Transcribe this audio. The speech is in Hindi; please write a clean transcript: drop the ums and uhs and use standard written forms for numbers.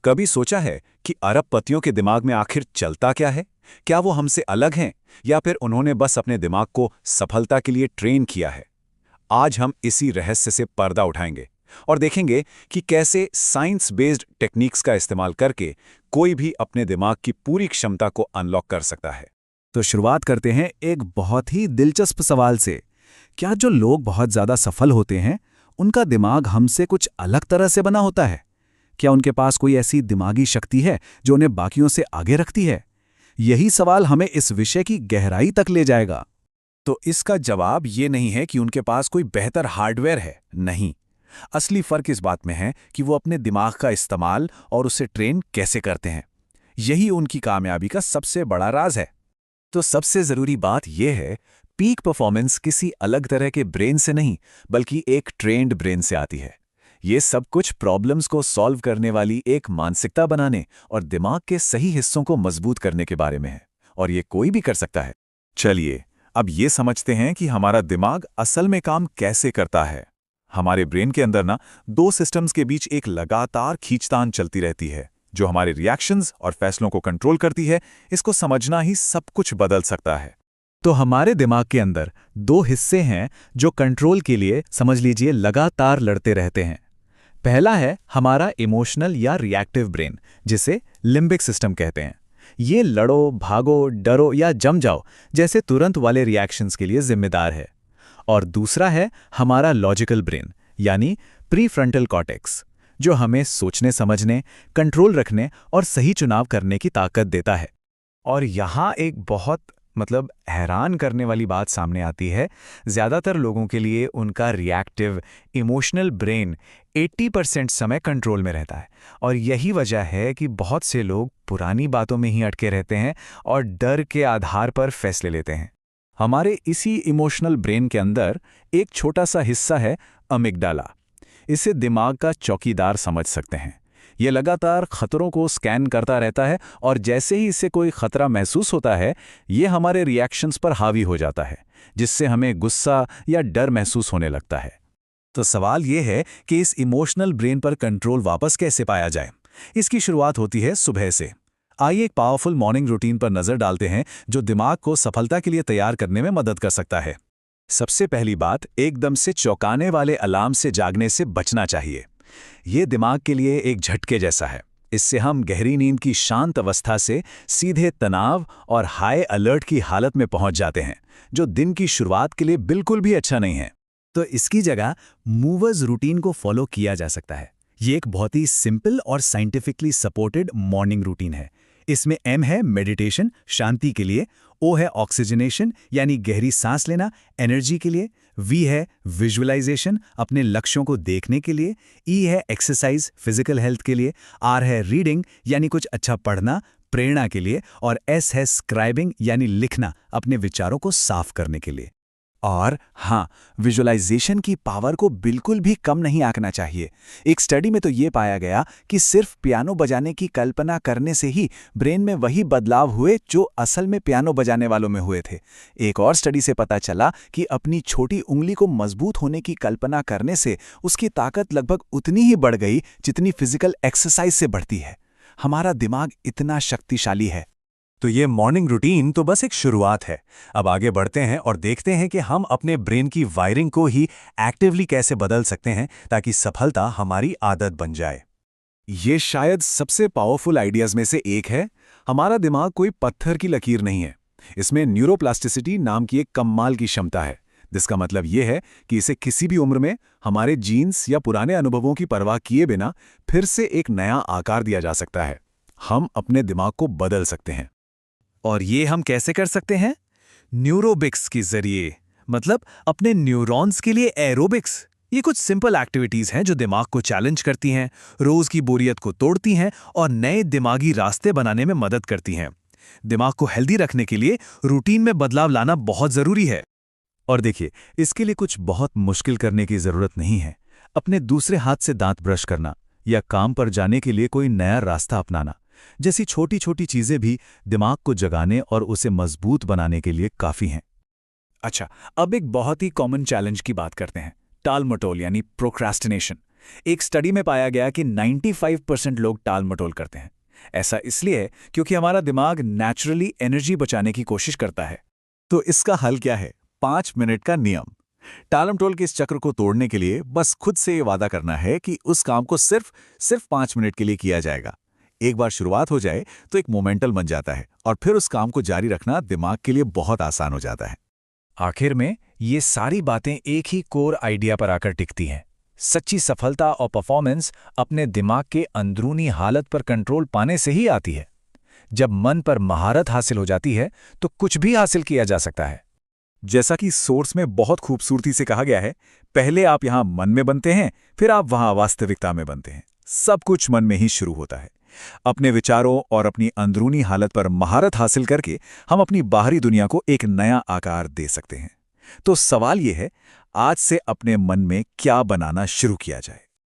कभी सोचा है कि अरबपतियों के दिमाग में आखिर चलता क्या है? क्या वो हमसे अलग हैं या फिर उन्होंने बस अपने दिमाग को सफलता के लिए ट्रेन किया है? आज हम इसी रहस्य से पर्दा उठाएंगे और देखेंगे कि कैसे साइंस बेस्ड टेक्निक्स का इस्तेमाल करके कोई भी अपने दिमाग की पूरी क्षमता को अनलॉक कर सकता है। तो शुरुआत करते हैं एक बहुत ही दिलचस्प सवाल से। क्या जो लोग बहुत ज़्यादा सफल होते हैं, उनका दिमाग हमसे कुछ अलग तरह से बना होता है? क्या उनके पास कोई ऐसी दिमागी शक्ति है जो उन्हें बाकियों से आगे रखती है? यही सवाल हमें इस विषय की गहराई तक ले जाएगा। तो इसका जवाब ये नहीं है कि उनके पास कोई बेहतर हार्डवेयर है, नहीं। असली फर्क इस बात में है कि वो अपने दिमाग का इस्तेमाल और उसे ट्रेन कैसे करते हैं। यही उनकी कामयाबी का सबसे बड़ा राज है। तो सबसे जरूरी बात यह है, पीक परफॉर्मेंस किसी अलग तरह के ब्रेन से नहीं, बल्कि एक ट्रेन्ड ब्रेन से आती है। ये सब कुछ प्रॉब्लम्स को सॉल्व करने वाली एक मानसिकता बनाने और दिमाग के सही हिस्सों को मजबूत करने के बारे में है, और ये कोई भी कर सकता है। चलिए, अब ये समझते हैं कि हमारा दिमाग असल में काम कैसे करता है। हमारे ब्रेन के अंदर दो सिस्टम्स के बीच एक लगातार खींचतान चलती रहती है, जो हमारे रिएक्शंस और फैसलों को कंट्रोल करती है। इसको समझना ही सब कुछ बदल सकता है। तो हमारे दिमाग के अंदर दो हिस्से हैं जो कंट्रोल के लिए, समझ लीजिए, लगातार लड़ते रहते हैं। पहला है हमारा इमोशनल या रिएक्टिव ब्रेन, जिसे लिम्बिक सिस्टम कहते हैं। ये लड़ो, भागो, डरो या जम जाओ जैसे तुरंत वाले रिएक्शंस के लिए जिम्मेदार है। और दूसरा है हमारा लॉजिकल ब्रेन, यानी प्रीफ्रंटल कॉर्टेक्स, जो हमें सोचने, समझने, कंट्रोल रखने और सही चुनाव करने की ताकत देता है। और यहाँ एक बहुत हैरान करने वाली बात सामने आती है। ज़्यादातर लोगों के लिए उनका रिएक्टिव इमोशनल ब्रेन 80% समय कंट्रोल में रहता है, और यही वजह है कि बहुत से लोग पुरानी बातों में ही अटके रहते हैं और डर के आधार पर फैसले लेते हैं। हमारे इसी इमोशनल ब्रेन के अंदर एक छोटा सा हिस्सा है, अमिगडाला। इसे दिमाग का चौकीदार समझ सकते हैं। ये लगातार खतरों को स्कैन करता रहता है, और जैसे ही इसे कोई खतरा महसूस होता है, ये हमारे रिएक्शंस पर हावी हो जाता है, जिससे हमें गुस्सा या डर महसूस होने लगता है। तो सवाल ये है कि इस इमोशनल ब्रेन पर कंट्रोल वापस कैसे पाया जाए। इसकी शुरुआत होती है सुबह से। आइए एक पावरफुल मॉर्निंग रूटीन पर नजर डालते हैं, जो दिमाग को सफलता के लिए तैयार करने में मदद कर सकता है। सबसे पहली बात, एकदम से चौंकाने वाले अलार्म से जागने से बचना चाहिए। ये दिमाग के लिए एक झटके जैसा है। इससे हम गहरी नींद की शांत अवस्था से सीधे तनाव और हाई अलर्ट की हालत में पहुंच जाते हैं, जो दिन की शुरुआत के लिए बिल्कुल भी अच्छा नहीं है। तो इसकी जगह मूवर्स रूटीन को फॉलो किया जा सकता है। ये एक बहुत ही सिंपल और साइंटिफिकली सपोर्टेड मॉर्निंग रूटीन है। इसमें एम है मेडिटेशन, शांति के लिए। ओ है ऑक्सीजनेशन, यानी गहरी सांस लेना, एनर्जी के लिए। वी है विजुअलाइजेशन, अपने लक्ष्यों को देखने के लिए। ई है एक्सरसाइज, फिजिकल हेल्थ के लिए। आर है रीडिंग, यानी कुछ अच्छा पढ़ना, प्रेरणा के लिए। और एस है स्क्राइबिंग, यानी लिखना, अपने विचारों को साफ करने के लिए। और हाँ, विजुअलाइजेशन की पावर को बिल्कुल भी कम नहीं आंकना चाहिए। एक स्टडी में तो ये पाया गया कि सिर्फ पियानो बजाने की कल्पना करने से ही ब्रेन में वही बदलाव हुए जो असल में पियानो बजाने वालों में हुए थे। एक और स्टडी से पता चला कि अपनी छोटी उंगली को मजबूत होने की कल्पना करने से उसकी ताकत लगभग उतनी ही बढ़ गई जितनी फिजिकल एक्सरसाइज से बढ़ती है। हमारा दिमाग इतना शक्तिशाली है। तो ये मॉर्निंग रूटीन तो बस एक शुरुआत है। अब आगे बढ़ते हैं और देखते हैं कि हम अपने ब्रेन की वायरिंग को ही एक्टिवली कैसे बदल सकते हैं, ताकि सफलता हमारी आदत बन जाए। ये शायद सबसे पावरफुल आइडियाज में से एक है। हमारा दिमाग कोई पत्थर की लकीर नहीं है। इसमें न्यूरोप्लास्टिसिटी नाम की एक कमाल की क्षमता है, जिसका मतलब यह है कि इसे किसी भी उम्र में हमारे जीन्स या पुराने अनुभवों की परवाह किए बिना फिर से एक नया आकार दिया जा सकता है। हम अपने दिमाग को बदल सकते हैं। और ये हम कैसे कर सकते हैं? न्यूरोबिक्स के जरिए, मतलब अपने न्यूरॉन्स के लिए एरोबिक्स। ये कुछ सिंपल एक्टिविटीज हैं जो दिमाग को चैलेंज करती हैं, रोज की बोरियत को तोड़ती हैं और नए दिमागी रास्ते बनाने में मदद करती हैं। दिमाग को हेल्दी रखने के लिए रूटीन में बदलाव लाना बहुत जरूरी है। और देखिए, इसके लिए कुछ बहुत मुश्किल करने की जरूरत नहीं है। अपने दूसरे हाथ से दांत ब्रश करना या काम पर जाने के लिए कोई नया रास्ता अपनाना जैसी छोटी छोटी चीजें भी दिमाग को जगाने और उसे मजबूत बनाने के लिए काफी हैं। अच्छा, अब एक बहुत ही कॉमन चैलेंज की बात करते हैं, टाल मटोल यानी प्रोक्रास्टिनेशन। एक स्टडी में पाया गया कि 95% लोग टाल-मटोल करते हैं। ऐसा इसलिए है क्योंकि हमारा दिमाग नेचुरली एनर्जी बचाने की कोशिश करता है। तो इसका हल क्या है? 5 मिनट का नियम। टालमटोल के इस चक्र को तोड़ने के लिए बस खुद से ये वादा करना है कि उस काम को सिर्फ 5 मिनट के लिए किया जाएगा। एक बार शुरुआत हो जाए तो एक मोमेंटल बन जाता है और फिर उस काम को जारी रखना दिमाग के लिए बहुत आसान हो जाता है। आखिर में ये सारी बातें एक ही कोर आइडिया पर आकर टिकती हैं। सच्ची सफलता और परफॉर्मेंस अपने दिमाग के अंदरूनी हालत पर कंट्रोल पाने से ही आती है। जब मन पर महारत हासिल हो जाती है तो कुछ भी हासिल किया जा सकता है। जैसा कि सोर्स में बहुत खूबसूरती से कहा गया है, पहले आप यहाँ मन में बनते हैं, फिर आप वहाँ वास्तविकता में बनते हैं। सब कुछ मन में ही शुरू होता है। अपने विचारों और अपनी अंदरूनी हालत पर महारत हासिल करके हम अपनी बाहरी दुनिया को एक नया आकार दे सकते हैं। तो सवाल ये है, आज से अपने मन में क्या बनाना शुरू किया जाए?